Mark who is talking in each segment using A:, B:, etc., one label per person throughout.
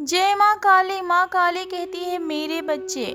A: जय माँ काली कहती है मेरे बच्चे,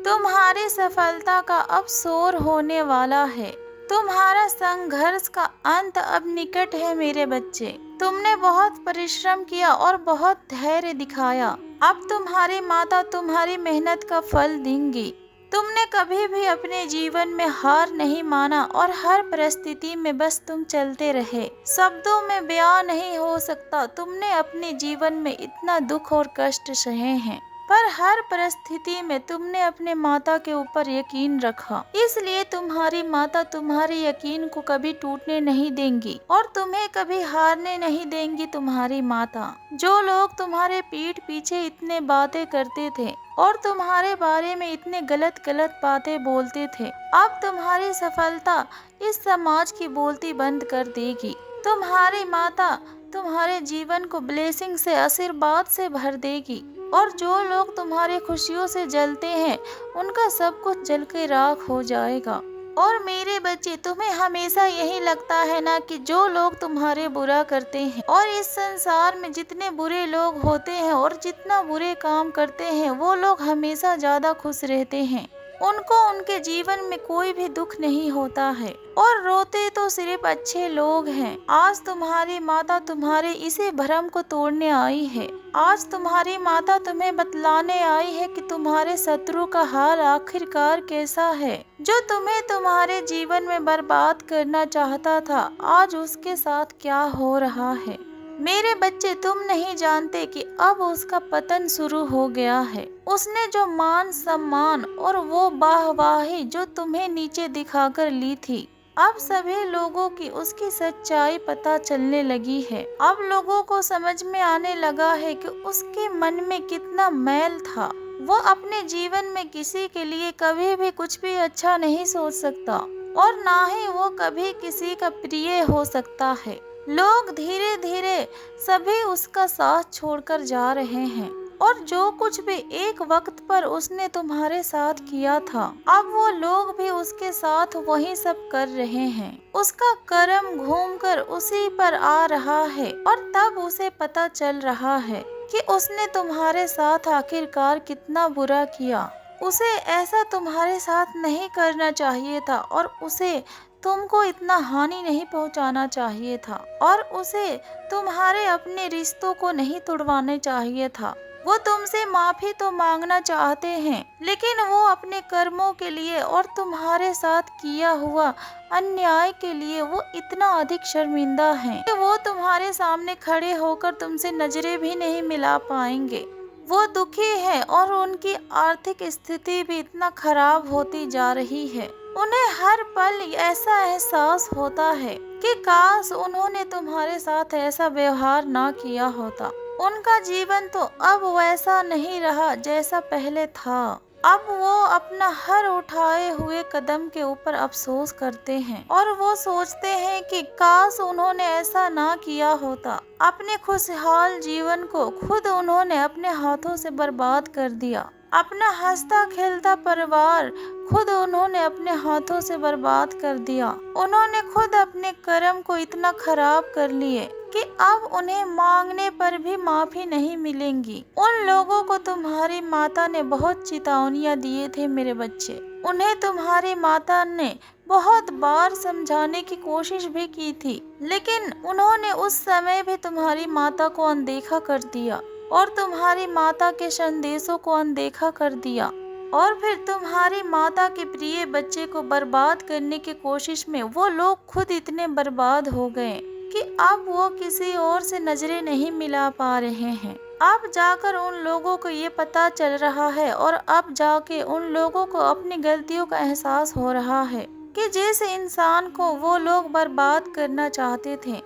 A: तुम्हारी सफलता का अब शोर होने वाला है। तुम्हारा संघर्ष का अंत अब निकट है मेरे बच्चे। तुमने बहुत परिश्रम किया और बहुत धैर्य दिखाया। अब तुम्हारी माता तुम्हारी मेहनत का फल देंगी। तुमने कभी भी अपने जीवन में हार नहीं माना और हर परिस्थिति में बस तुम चलते रहे। शब्दों में बयां नहीं हो सकता तुमने अपने जीवन में इतना दुख और कष्ट सहे हैं, पर हर परिस्थिति में तुमने अपने माता के ऊपर यकीन रखा। इसलिए तुम्हारी माता तुम्हारे यकीन को कभी टूटने नहीं देंगी और तुम्हें कभी हारने नहीं देंगी। तुम्हारी माता, जो लोग तुम्हारे पीठ पीछे इतने बातें करते थे और तुम्हारे बारे में इतने गलत बातें बोलते थे, अब तुम्हारी सफलता इस समाज की बोलती बंद कर देगी। तुम्हारी माता तुम्हारे जीवन को ब्लेसिंग से, आशीर्वाद से भर देगी और जो लोग तुम्हारी खुशियों से जलते हैं उनका सब कुछ जल के राख हो जाएगा। और मेरे बच्चे, तुम्हें हमेशा यही लगता है ना कि जो लोग तुम्हारे बुरा करते हैं, और इस संसार में जितने बुरे लोग होते हैं और जितना बुरे काम करते हैं वो लोग हमेशा ज्यादा खुश रहते हैं। उनको उनके जीवन में कोई भी दुख नहीं होता है और रोते तो सिर्फ अच्छे लोग हैं। आज तुम्हारी माता तुम्हारे इसी भ्रम को तोड़ने आई है। आज तुम्हारी माता तुम्हें बतलाने आई है कि तुम्हारे शत्रु का हाल आखिरकार कैसा है। जो तुम्हें तुम्हारे जीवन में बर्बाद करना चाहता था, आज उसके साथ क्या हो रहा है। मेरे बच्चे, तुम नहीं जानते कि अब उसका पतन शुरू हो गया है। उसने जो मान सम्मान और वो वाहवाही जो तुम्हें नीचे दिखाकर ली थी, अब सभी लोगों की उसकी सच्चाई पता चलने लगी है। अब लोगों को समझ में आने लगा है कि उसके मन में कितना मैल था। वो अपने जीवन में किसी के लिए कभी भी कुछ भी अच्छा नहीं सोच सकता और ना ही वो कभी किसी का प्रिय हो सकता है। लोग धीरे धीरे सभी उसका साथ छोड़कर जा रहे हैं और जो कुछ भी एक वक्त पर उसने तुम्हारे साथ किया था, अब वो लोग भी उसके साथ वही सब कर रहे हैं। उसका कर्म घूमकर उसी पर आ रहा है और तब उसे पता चल रहा है कि उसने तुम्हारे साथ आखिरकार कितना बुरा किया। उसे ऐसा तुम्हारे साथ नहीं करना चाहिए था और उसे तुमको इतना हानि नहीं पहुंचाना चाहिए था और उसे तुम्हारे अपने रिश्तों को नहीं तोड़वाना चाहिए था। वो तुमसे माफी तो मांगना चाहते हैं, लेकिन वो अपने कर्मों के लिए और तुम्हारे साथ किया हुआ अन्याय के लिए वो इतना अधिक शर्मिंदा हैं कि वो तुम्हारे सामने खड़े होकर तुमसे नजरें भी नहीं मिला पाएंगे। वो दुखी है और उनकी आर्थिक स्थिति भी इतना खराब होती जा रही है। उन्हें हर पल ऐसा एहसास होता है कि काश उन्होंने तुम्हारे साथ ऐसा व्यवहार ना किया होता। उनका जीवन तो अब वैसा नहीं रहा जैसा पहले था। अब वो अपना हर उठाए हुए कदम के ऊपर अफसोस करते हैं और वो सोचते हैं कि काश उन्होंने ऐसा ना किया होता। अपने खुशहाल जीवन को खुद उन्होंने अपने हाथों से बर्बाद कर दिया। अपना हंसता खेलता परिवार खुद उन्होंने अपने हाथों से बर्बाद कर दिया। उन्होंने खुद अपने कर्म को इतना खराब कर लिए कि अब उन्हें मांगने पर भी माफी नहीं मिलेंगी। उन लोगों को तुम्हारी माता ने बहुत चेतावनियां दिए थे मेरे बच्चे। उन्हें तुम्हारी माता ने बहुत बार समझाने की कोशिश भी की थी, लेकिन उन्होंने उस समय भी तुम्हारी माता को अनदेखा कर दिया और तुम्हारी माता के संदेशों को अनदेखा कर दिया और फिर तुम्हारी माता के प्रिय बच्चे को बर्बाद करने की कोशिश में वो लोग खुद इतने बर्बाद हो गए कि अब वो किसी और से नजरें नहीं मिला पा रहे हैं। अब जाकर उन लोगों को ये पता चल रहा है और अब जाके उन लोगों को अपनी गलतियों का एहसास हो रहा है कि जिस इंसान को वो लोग बर्बाद करना चाहते थे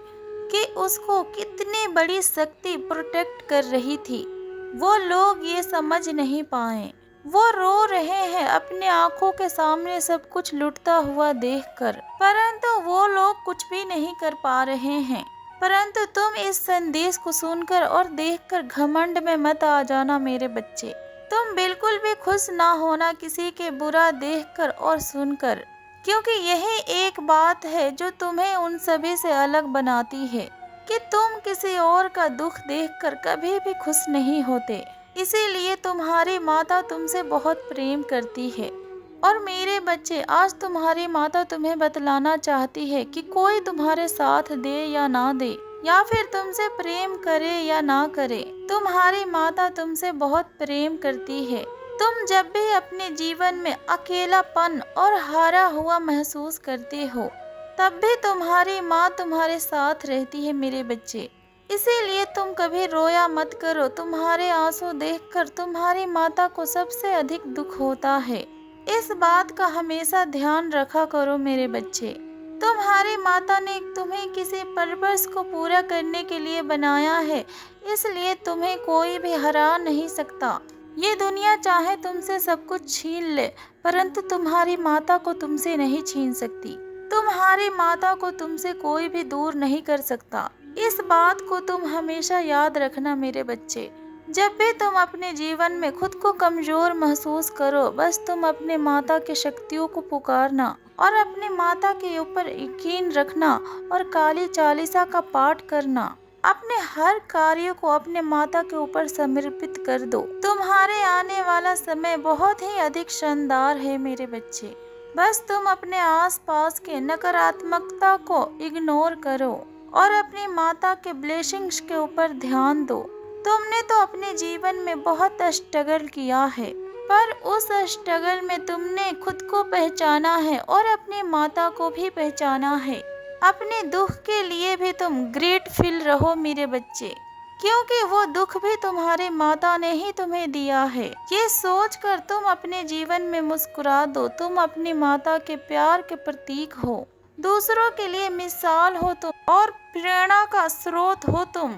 A: कि उसको कितनी बड़ी शक्ति प्रोटेक्ट कर रही थी, वो लोग ये समझ नहीं पाए। वो रो रहे हैं अपने आंखों के सामने सब कुछ लुटता हुआ देखकर, परंतु वो लोग कुछ भी नहीं कर पा रहे हैं। परंतु तुम इस संदेश को सुनकर और देखकर घमंड में मत आ जाना मेरे बच्चे। तुम बिल्कुल भी खुश ना होना किसी के बुरा देखकर और सुनकर, क्योंकि यही एक बात है जो तुम्हें उन सभी से अलग बनाती है कि तुम किसी और का दुख देखकर कभी भी खुश नहीं होते। इसीलिए तुम्हारी माता तुमसे बहुत प्रेम करती है। और मेरे बच्चे, आज तुम्हारी माता तुम्हें बतलाना चाहती है कि कोई तुम्हारे साथ दे या ना दे, या फिर तुमसे प्रेम करे या ना करे, तुम्हारी माता तुमसे बहुत प्रेम करती है। तुम जब भी अपने जीवन में अकेलापन और हारा हुआ महसूस करते हो, तब भी तुम्हारी माँ तुम्हारे साथ रहती है मेरे बच्चे। इसीलिए तुम कभी रोया मत करो। तुम्हारे आंसू देखकर तुम्हारी माता को सबसे अधिक दुख होता है। इस बात का हमेशा ध्यान रखा करो मेरे बच्चे। तुम्हारी माता ने तुम्हें किसी पर्पस को पूरा करने के लिए बनाया है, इसलिए तुम्हें कोई भी हरा नहीं सकता। ये दुनिया चाहे तुमसे सब कुछ छीन ले, परंतु तुम्हारी माता को तुमसे नहीं छीन सकती। तुम्हारी माता को तुमसे कोई भी दूर नहीं कर सकता। इस बात को तुम हमेशा याद रखना मेरे बच्चे। जब भी तुम अपने जीवन में खुद को कमजोर महसूस करो, बस तुम अपने माता की शक्तियों को पुकारना और अपनी माता के ऊपर यकीन रखना और काली चालीसा का पाठ करना। अपने हर कार्य को अपने माता के ऊपर समर्पित कर दो। तुम्हारे आने वाला समय बहुत ही अधिक शानदार है मेरे बच्चे। बस तुम अपने आसपास के नकारात्मकता को इग्नोर करो और अपनी माता के ब्लेसिंग्स के ऊपर ध्यान दो। तुमने तो अपने जीवन में बहुत स्ट्रगल किया है, पर उस स्ट्रगल में तुमने खुद को पहचाना है और अपनी माता को भी पहचाना है। अपने दुख के लिए भी तुम ग्रेटफुल रहो मेरे बच्चे, क्योंकि वो दुख भी तुम्हारे माता ने ही तुम्हें दिया है। ये सोचकर तुम अपने जीवन में मुस्कुरा दो। तुम अपनी माता के प्यार के प्रतीक हो, दूसरों के लिए मिसाल हो तुम और प्रेरणा का स्रोत हो तुम।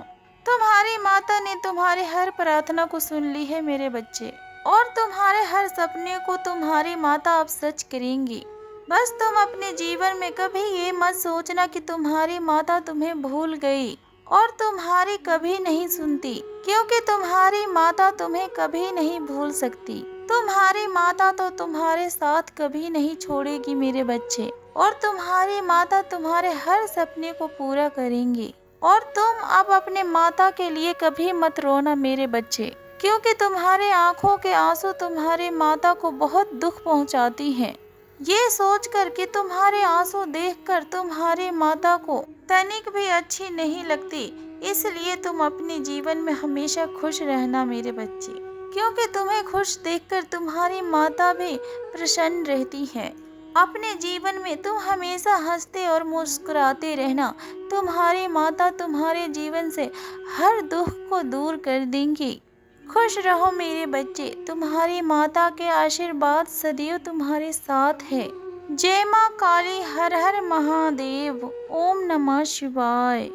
A: तुम्हारी माता ने तुम्हारे हर प्रार्थना को सुन ली है मेरे बच्चे, और तुम्हारे हर सपने को तुम्हारी माता अब सच करेंगी। बस तुम अपने जीवन में कभी ये मत सोचना कि तुम्हारी माता तुम्हें भूल गई और तुम्हारी कभी नहीं सुनती, क्योंकि तुम्हारी माता तुम्हें कभी नहीं भूल सकती। तुम्हारी माता तो तुम्हारे साथ कभी नहीं छोड़ेगी मेरे बच्चे, और तुम्हारी माता तुम्हारे हर सपने को पूरा करेंगी। और तुम अब अपने माता के लिए कभी मत रोना मेरे बच्चे, क्योंकि तुम्हारे आंखों के आंसू तुम्हारी माता को बहुत दुख पहुंचाती हैं। ये सोचकर कि तुम्हारे आंसू देखकर तुम्हारी माता को तनिक भी अच्छी नहीं लगती, इसलिए तुम अपने जीवन में हमेशा खुश रहना मेरे बच्चे, क्योंकि तुम्हें खुश देखकर तुम्हारी माता भी प्रसन्न रहती है। अपने जीवन में तुम हमेशा हंसते और मुस्कुराते रहना। तुम्हारी माता तुम्हारे जीवन से हर दुख को दूर कर देंगी। खुश रहो मेरे बच्चे। तुम्हारी माता के आशीर्वाद सदैव तुम्हारे साथ है। जय माँ काली, हर हर महादेव, ओम नमः शिवाय।